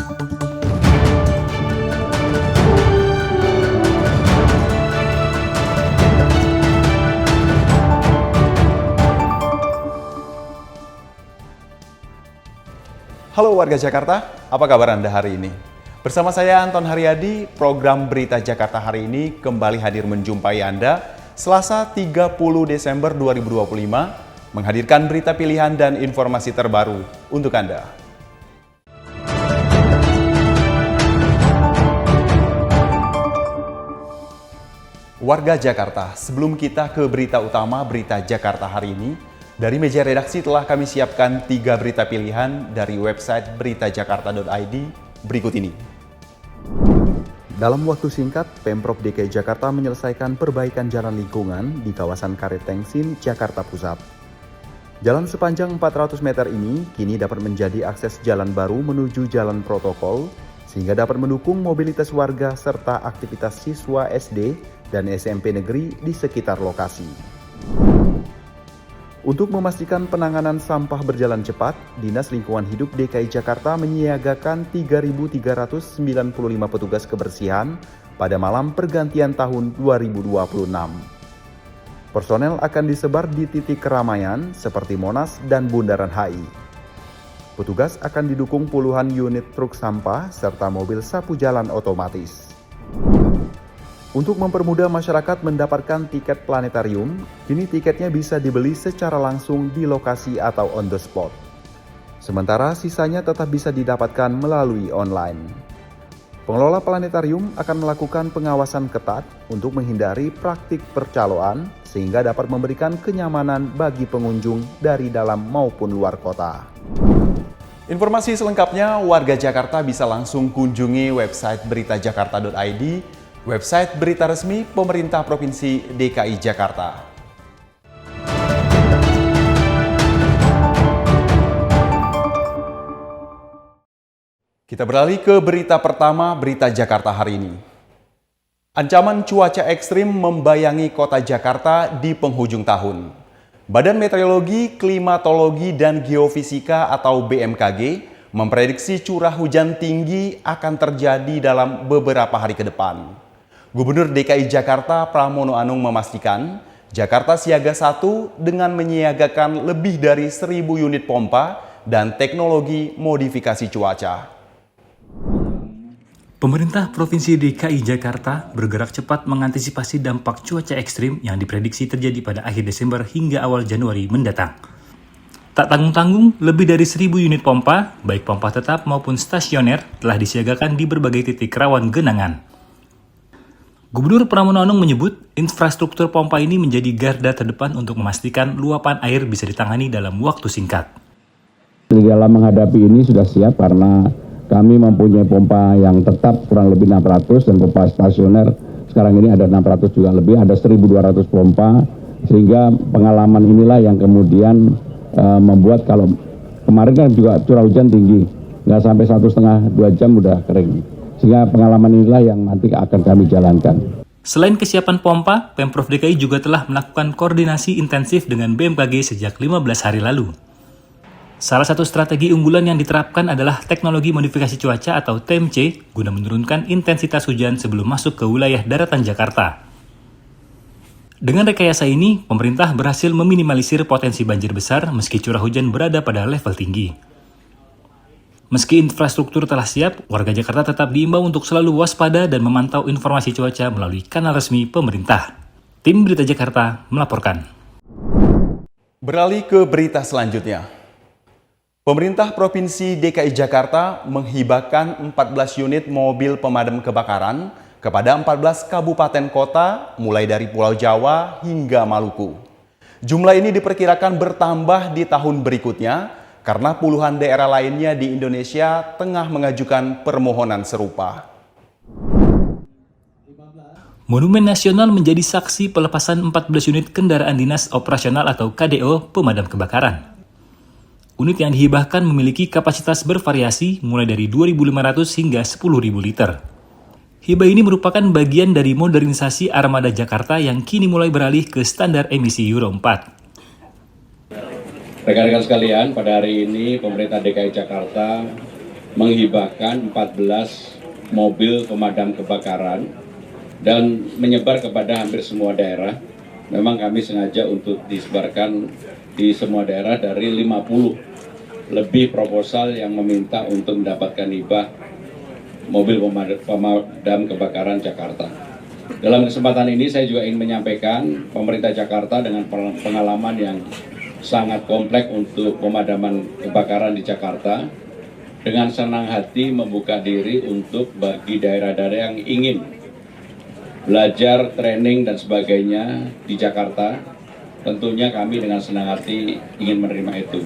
Halo warga Jakarta, apa kabar Anda hari ini? Bersama saya Anton Haryadi, program Berita Jakarta hari ini kembali hadir menjumpai Anda Selasa 30 Desember 2025, menghadirkan berita pilihan dan informasi terbaru untuk Anda. Warga Jakarta, sebelum kita ke berita utama Berita Jakarta hari ini, dari meja redaksi telah kami siapkan 3 berita pilihan dari website beritajakarta.id berikut ini. Dalam waktu singkat, Pemprov DKI Jakarta menyelesaikan perbaikan jalan lingkungan di kawasan Karet Tengsin, Jakarta Pusat. Jalan sepanjang 400 meter ini kini dapat menjadi akses jalan baru menuju jalan protokol, sehingga dapat mendukung mobilitas warga serta aktivitas siswa SD dan SMP negeri di sekitar lokasi. Untuk memastikan penanganan sampah berjalan cepat, Dinas Lingkungan Hidup DKI Jakarta menyiagakan 3.395 petugas kebersihan pada malam pergantian tahun 2026. Personel akan disebar di titik keramaian seperti Monas dan Bundaran HI. Petugas akan didukung puluhan unit truk sampah serta mobil sapu jalan otomatis. Untuk mempermudah masyarakat mendapatkan tiket planetarium, kini tiketnya bisa dibeli secara langsung di lokasi atau on the spot. Sementara sisanya tetap bisa didapatkan melalui online. Pengelola planetarium akan melakukan pengawasan ketat untuk menghindari praktik percaloan sehingga dapat memberikan kenyamanan bagi pengunjung dari dalam maupun luar kota. Informasi selengkapnya warga Jakarta bisa langsung kunjungi website beritajakarta.id, website berita resmi pemerintah Provinsi DKI Jakarta. Kita beralih ke berita pertama Berita Jakarta hari ini. Ancaman cuaca ekstrim membayangi kota Jakarta di penghujung tahun. Badan Meteorologi, Klimatologi, dan Geofisika atau BMKG memprediksi curah hujan tinggi akan terjadi dalam beberapa hari ke depan. Gubernur DKI Jakarta Pramono Anung memastikan Jakarta siaga 1 dengan menyiagakan lebih dari 1.000 unit pompa dan teknologi modifikasi cuaca. Pemerintah Provinsi DKI Jakarta bergerak cepat mengantisipasi dampak cuaca ekstrim yang diprediksi terjadi pada akhir Desember hingga awal Januari mendatang. Tak tanggung-tanggung, lebih dari 1.000 unit pompa, baik pompa tetap maupun stasioner, telah disiagakan di berbagai titik rawan genangan. Gubernur Pramono Anung menyebut infrastruktur pompa ini menjadi garda terdepan untuk memastikan luapan air bisa ditangani dalam waktu singkat. Di dalam menghadapi ini sudah siap karena kami mempunyai pompa yang tetap kurang lebih 600 dan pompa stasioner sekarang ini ada 600 juga lebih, ada 1.200 pompa, sehingga pengalaman inilah yang kemudian membuat kalau kemarin kan juga curah hujan tinggi, nggak sampai 1,5-2 jam udah kering. Sehingga pengalaman inilah yang nanti akan kami jalankan. Selain kesiapan pompa, Pemprov DKI juga telah melakukan koordinasi intensif dengan BMKG sejak 15 hari lalu. Salah satu strategi unggulan yang diterapkan adalah teknologi modifikasi cuaca atau TMC guna menurunkan intensitas hujan sebelum masuk ke wilayah daratan Jakarta. Dengan rekayasa ini, pemerintah berhasil meminimalisir potensi banjir besar meski curah hujan berada pada level tinggi. Meski infrastruktur telah siap, warga Jakarta tetap diimbau untuk selalu waspada dan memantau informasi cuaca melalui kanal resmi pemerintah. Tim Berita Jakarta melaporkan. Beralih ke berita selanjutnya. Pemerintah Provinsi DKI Jakarta menghibahkan 14 unit mobil pemadam kebakaran kepada 14 kabupaten kota mulai dari Pulau Jawa hingga Maluku. Jumlah ini diperkirakan bertambah di tahun berikutnya karena puluhan daerah lainnya di Indonesia tengah mengajukan permohonan serupa. Monumen Nasional menjadi saksi pelepasan 14 unit kendaraan dinas operasional atau KDO pemadam kebakaran. Unit yang dihibahkan memiliki kapasitas bervariasi mulai dari 2.500 hingga 10.000 liter. Hibah ini merupakan bagian dari modernisasi armada Jakarta yang kini mulai beralih ke standar emisi Euro 4. Rekan-rekan sekalian, pada hari ini pemerintah DKI Jakarta menghibahkan 14 mobil pemadam kebakaran dan menyebar kepada hampir semua daerah. Memang kami sengaja untuk disebarkan di semua daerah dari 50 lebih proposal yang meminta untuk mendapatkan hibah mobil pemadam kebakaran Jakarta. Dalam kesempatan ini saya juga ingin menyampaikan pemerintah Jakarta dengan pengalaman yang sangat kompleks untuk pemadaman kebakaran di Jakarta, dengan senang hati membuka diri untuk bagi daerah-daerah yang ingin belajar, training dan sebagainya di Jakarta. Tentunya kami dengan senang hati ingin menerima itu.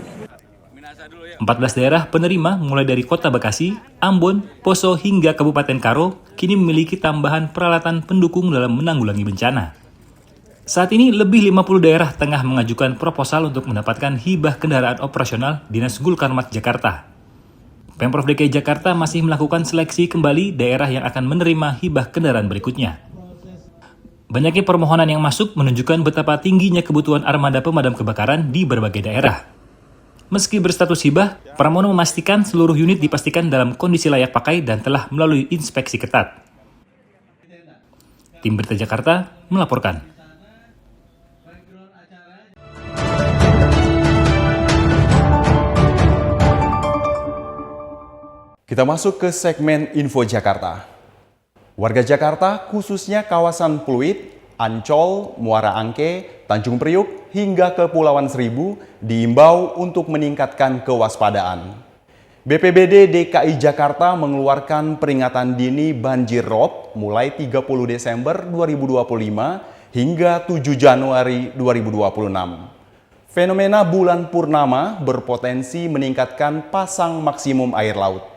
14 daerah penerima mulai dari Kota Bekasi, Ambon, Poso hingga Kabupaten Karo kini memiliki tambahan peralatan pendukung dalam menanggulangi bencana. Saat ini lebih 50 daerah tengah mengajukan proposal untuk mendapatkan hibah kendaraan operasional Dinas Gulkarmat Jakarta. Pemprov DKI Jakarta masih melakukan seleksi kembali daerah yang akan menerima hibah kendaraan berikutnya. Banyaknya permohonan yang masuk menunjukkan betapa tingginya kebutuhan armada pemadam kebakaran di berbagai daerah. Meski berstatus hibah, Pramono memastikan seluruh unit dipastikan dalam kondisi layak pakai dan telah melalui inspeksi ketat. Tim Berita Jakarta melaporkan. Kita masuk ke segmen Info Jakarta. Warga Jakarta, khususnya kawasan Pluit, Ancol, Muara Angke, Tanjung Priuk, hingga Kepulauan Seribu, diimbau untuk meningkatkan kewaspadaan. BPBD DKI Jakarta mengeluarkan peringatan dini banjir rob mulai 30 Desember 2025 hingga 7 Januari 2026. Fenomena bulan purnama berpotensi meningkatkan pasang maksimum air laut.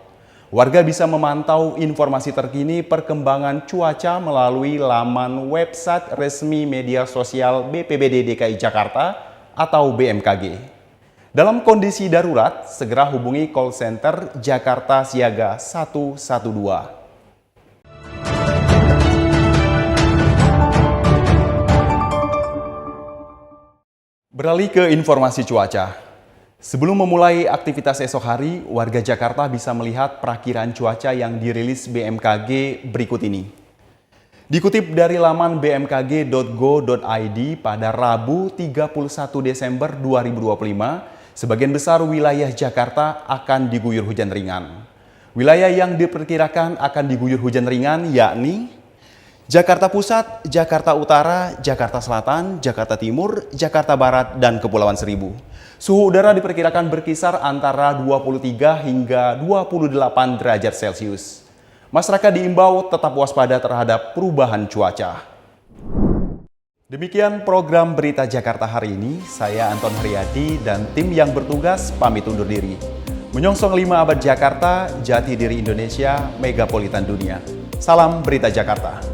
Warga bisa memantau informasi terkini perkembangan cuaca melalui laman website resmi media sosial BPBD DKI Jakarta atau BMKG. Dalam kondisi darurat, segera hubungi call center Jakarta Siaga 112. Beralih ke informasi cuaca. Sebelum memulai aktivitas esok hari, warga Jakarta bisa melihat perakiran cuaca yang dirilis BMKG berikut ini. Dikutip dari laman bmkg.go.id pada Rabu 31 Desember 2025, sebagian besar wilayah Jakarta akan diguyur hujan ringan. Wilayah yang diperkirakan akan diguyur hujan ringan yakni Jakarta Pusat, Jakarta Utara, Jakarta Selatan, Jakarta Timur, Jakarta Barat, dan Kepulauan Seribu. Suhu udara diperkirakan berkisar antara 23 hingga 28 derajat Celcius. Masyarakat diimbau tetap waspada terhadap perubahan cuaca. Demikian program Berita Jakarta hari ini. Saya Anton Haryadi dan tim yang bertugas pamit undur diri. Menyongsong 5 abad Jakarta, jati diri Indonesia, megapolitan dunia. Salam Berita Jakarta.